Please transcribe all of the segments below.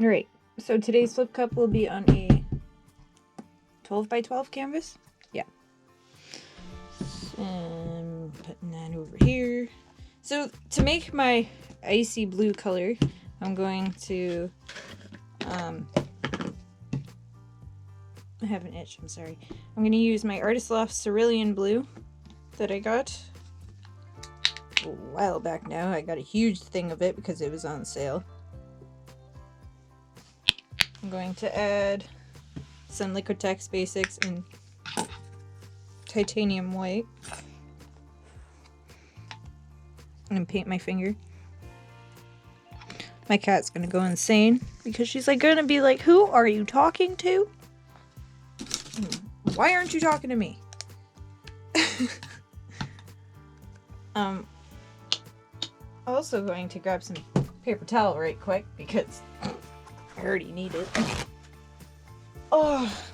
Alright, so today's flip cup will be on a 12 by 12 canvas. Yeah. And putting that over here. So to make my icy blue color, I'm going to I have an itch, I'm sorry. I'm going to use my Artist Loft cerulean blue that I got a while back now. I got a huge thing of it because it was on sale. I'm going to add some Liquitex Basics in titanium white and paint my finger. My cat's gonna go insane because she's like gonna be like, who are you talking to? Why aren't you talking to me? Also going to grab some paper towel right quick because I already need it. Oh.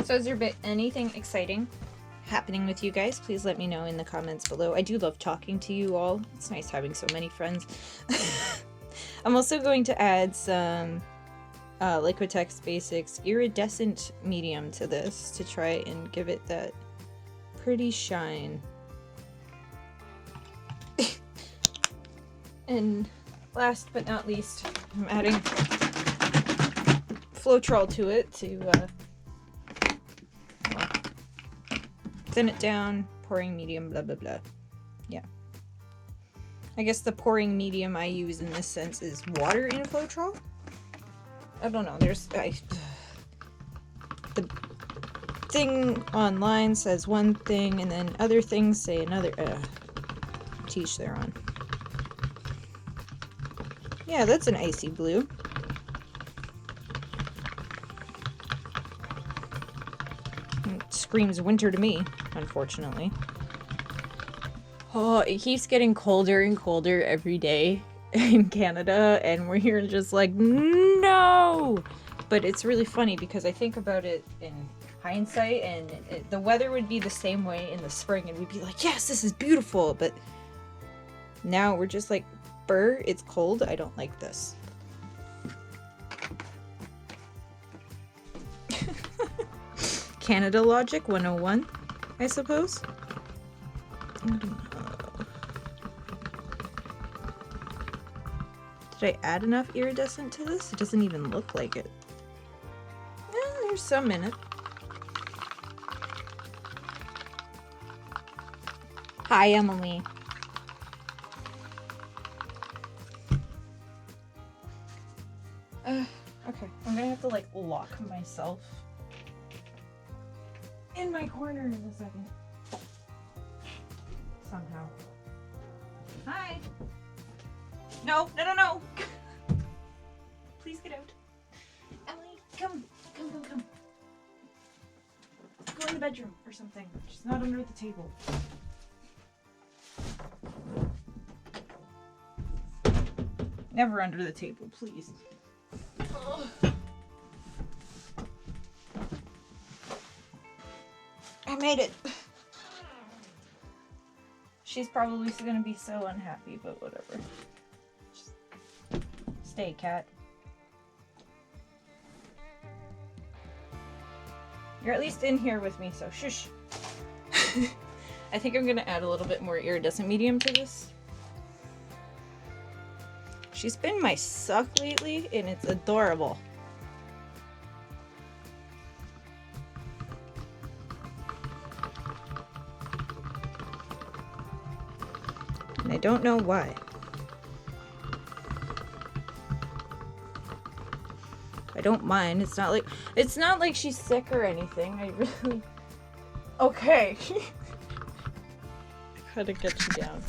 So is there anything exciting happening with you guys? Please let me know in the comments below. I do love talking to you all. It's nice having so many friends. I'm also going to add some Liquitex Basics iridescent medium to this to try and give it that pretty shine. And last but not least, I'm adding Floetrol to it to thin it down, pouring medium, blah blah blah. Yeah. I guess the pouring medium I use in this sense is water in Floetrol. I don't know, the thing online says one thing and then other things say another. Teach they're on. Yeah, that's an icy blue. It screams winter to me, unfortunately. Oh, it keeps getting colder and colder every day in Canada, and we're here just like, no! But it's really funny because I think about it in hindsight, and the weather would be the same way in the spring, and we'd be like, yes, this is beautiful, but now we're just like, burr, it's cold, I don't like this. Canada logic 101, I suppose. I don't know. Did I add enough iridescent to this? It doesn't even look like it. There's some in it. Hi, Emily. Okay, I'm gonna have to like lock myself in my corner in a second. Somehow. Hi! No, no, no, no! Please get out. Emily, come. Go in the bedroom or something. She's not under the table. Never under the table, please. Ugh. I made it. She's probably going to be so unhappy, but whatever. Just stay, cat. You're at least in here with me, so shush. I think I'm going to add a little bit more iridescent medium to this. She's been my suck lately, and it's adorable. And I don't know why. I don't mind. It's not like she's sick or anything. I really... Okay. I gotta get you down.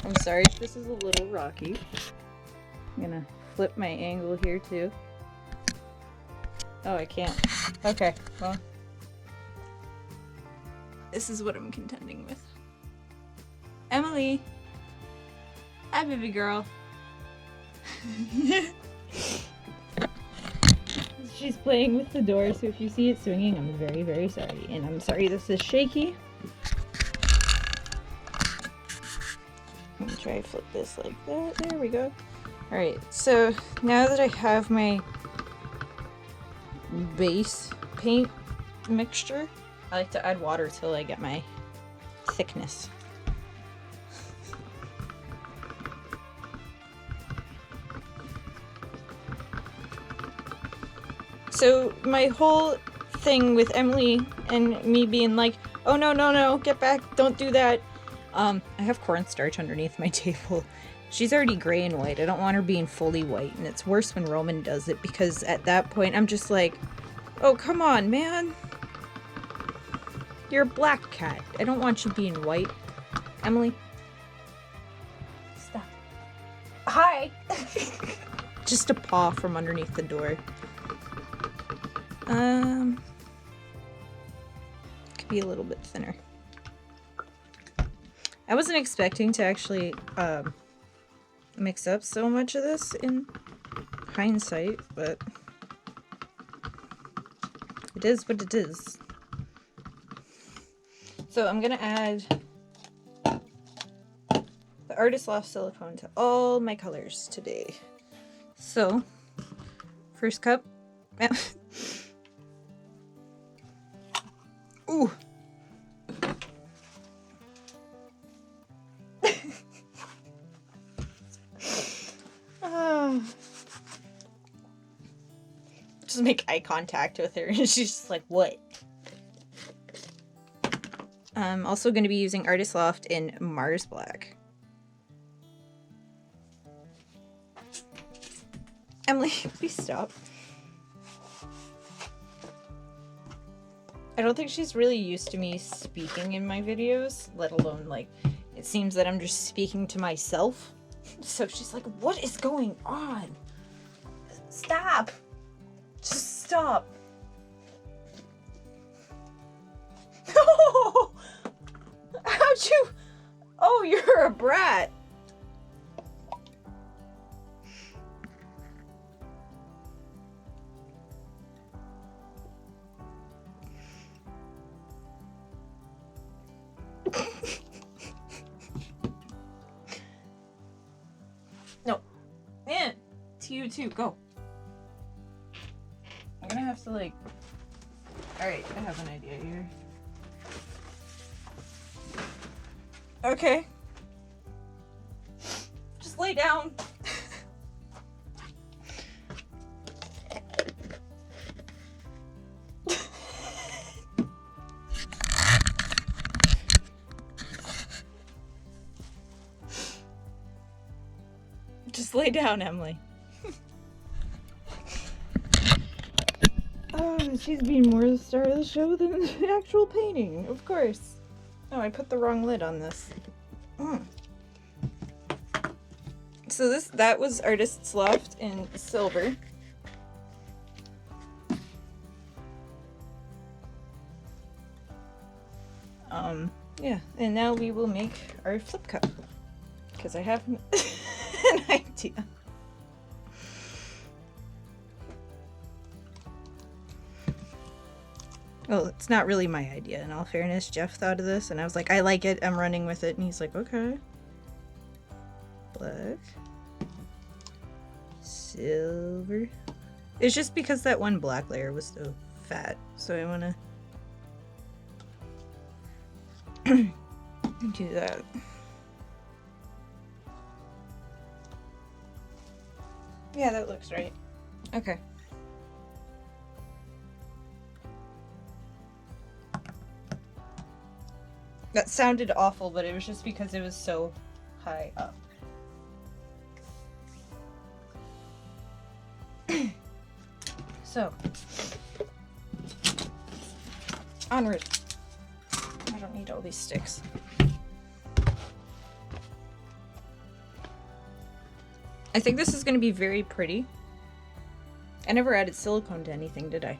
I'm sorry if this is a little rocky. I'm gonna flip my angle here too. Oh, I can't. Okay, well. This is what I'm contending with. Emily! Hi, baby girl. She's playing with the door, so if you see it swinging, I'm very, very sorry. And I'm sorry this is shaky. Try to flip this like that. There we go. Alright, so now that I have my base paint mixture, I like to add water till I get my thickness. So my whole thing with Emily and me being like, oh no, no, no, get back, don't do that. I have cornstarch underneath my table. She's already gray and white. I don't want her being fully white, and it's worse when Roman does it because at that point I'm just like, oh, come on, man. You're a black cat. I don't want you being white. Emily. Stop. Hi. Just a paw from underneath the door. Could be a little bit thinner. I wasn't expecting to actually mix up so much of this in hindsight, but it is what it is. So I'm gonna add the Artist Loft silicone to all my colors today. So, first cup. Ooh. Just make eye contact with her and she's just like, what? I'm also going to be using Artist Loft in Mars Black. Emily, please stop. I don't think she's really used to me speaking in my videos, let alone, like, it seems that I'm just speaking to myself. So she's like, what is going on? Stop! Just stop. No! How'd you? Oh, you're a brat. No. Man, to you too. Go. I'm gonna have to like... Alright, I have an idea here. Okay. Just lay down. Just lay down, Emily. Oh, she's being more the star of the show than the actual painting, of course. Oh, I put the wrong lid on this. So that was Artist's Loft in silver. Yeah, and now we will make our flip cup. Because I have an idea. Well, it's not really my idea, in all fairness. Jeff thought of this, and I was like, I like it, I'm running with it. And he's like, okay. Black. Silver. It's just because that one black layer was so fat, so I want to do that. Yeah, that looks right. Okay. That sounded awful, but it was just because it was so high up. So, onward. I don't need all these sticks. I think this is going to be very pretty. I never added silicone to anything, did I?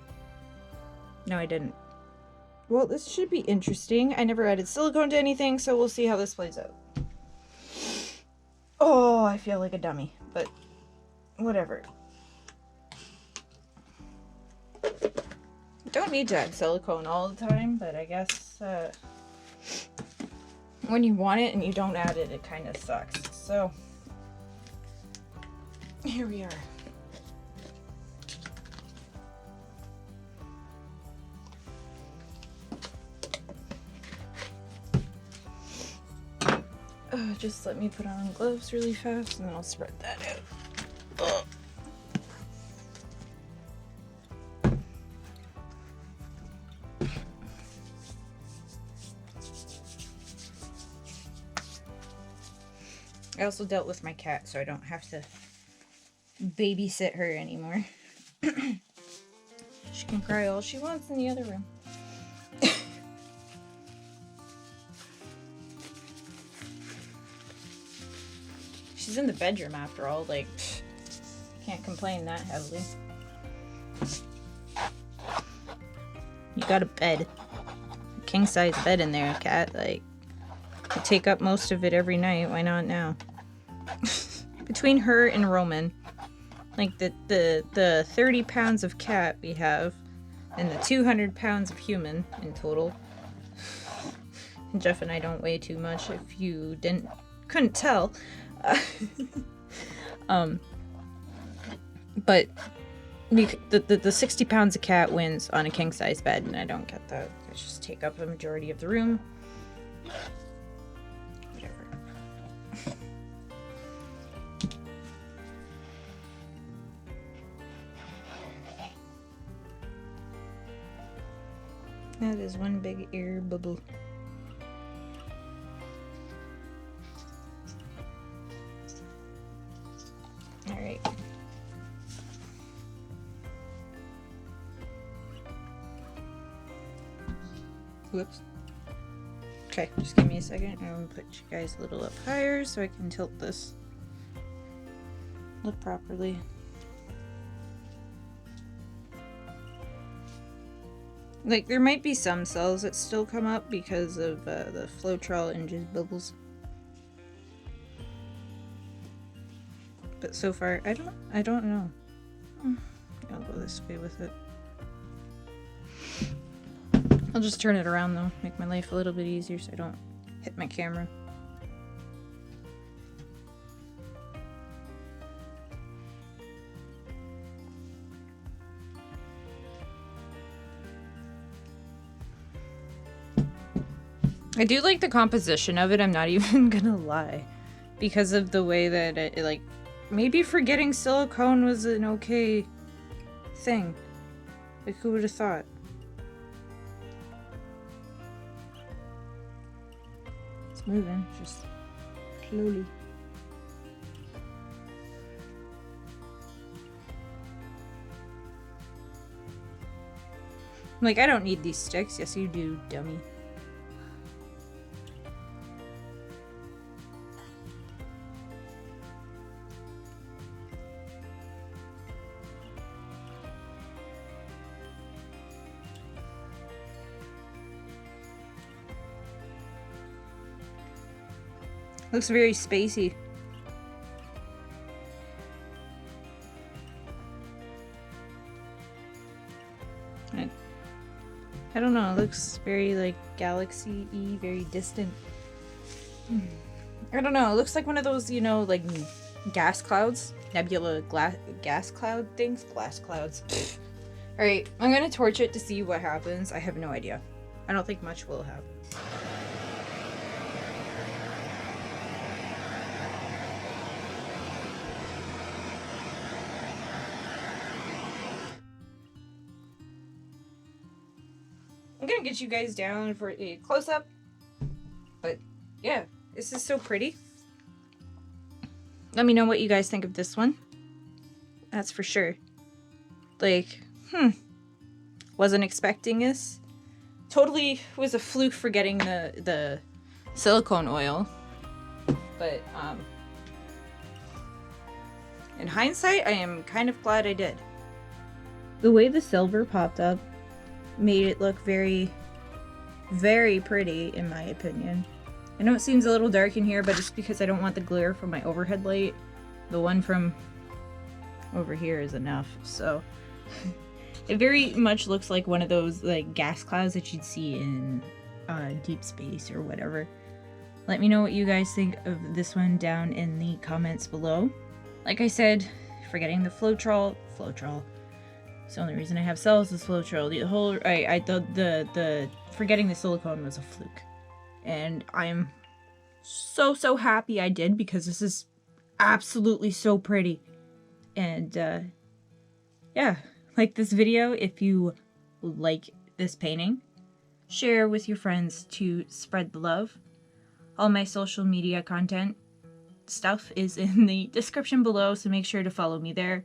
No, I didn't. Well, this should be interesting. I never added silicone to anything, so we'll see how this plays out. Oh, I feel like a dummy, but whatever. Don't need to add silicone all the time, but I guess when you want it and you don't add it, it kind of sucks. So here we are. Just let me put on gloves really fast and then I'll spread that out. I also dealt with my cat, so I don't have to babysit her anymore. She can cry all she wants in the other room. She's in the bedroom after all, like, can't complain that heavily. You got a bed. A king-size bed in there, cat. Like, you take up most of it every night. Why not now? Between her and Roman, like the 30 pounds of cat we have, and the 200 pounds of human in total. And Jeff and I don't weigh too much, if you couldn't tell. But the 60 pounds of cat wins on a king-size bed, and I don't get that. I just take up a majority of the room. Whatever. That is one big air bubble. Alright. Whoops. Okay, just give me a second. I'm gonna put you guys a little up higher so I can tilt this look properly. Like, there might be some cells that still come up because of the Floetrol induced bubbles. But so far, I don't know. I'll go this way with it. I'll just turn it around though, make my life a little bit easier so I don't hit my camera. I do like the composition of it, I'm not even gonna lie. Because of the way that it like, maybe forgetting silicone was an okay thing. Like, who would have thought? It's moving, just slowly. Like, I don't need these sticks. Yes, you do, dummy. Looks very spacey. I don't know, it looks very like galaxy-y, very distant. I don't know, it looks like one of those, you know, like gas clouds, nebula gas cloud things, glass clouds. Alright, I'm gonna torch it to see what happens. I have no idea. I don't think much will happen. I'm gonna get you guys down for a close-up, but yeah, this is so pretty. Let me know what you guys think of this one. That's for sure. Like, wasn't expecting this. Totally was a fluke for getting the silicone oil, but in hindsight, I am kind of glad I did. The way the silver popped up made it look very, very pretty, in my opinion. I know it seems a little dark in here, but it's because I don't want the glare from my overhead light. The one from over here is enough, so it very much looks like one of those like gas clouds that you'd see in deep space or whatever. Let me know what you guys think of this one down in the comments below. Like I said, forgetting the Floetrol. It's the only reason I have cells is Floetrol. The whole the forgetting the silicone was a fluke, and I'm so happy I did, because this is absolutely so pretty. And yeah, like this video if you like this painting. Share with your friends to spread the love. All my social media content stuff is in the description below, so make sure to follow me there.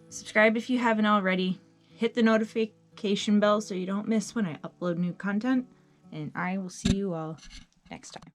Subscribe if you haven't already. Hit the notification bell so you don't miss when I upload new content. And I will see you all next time.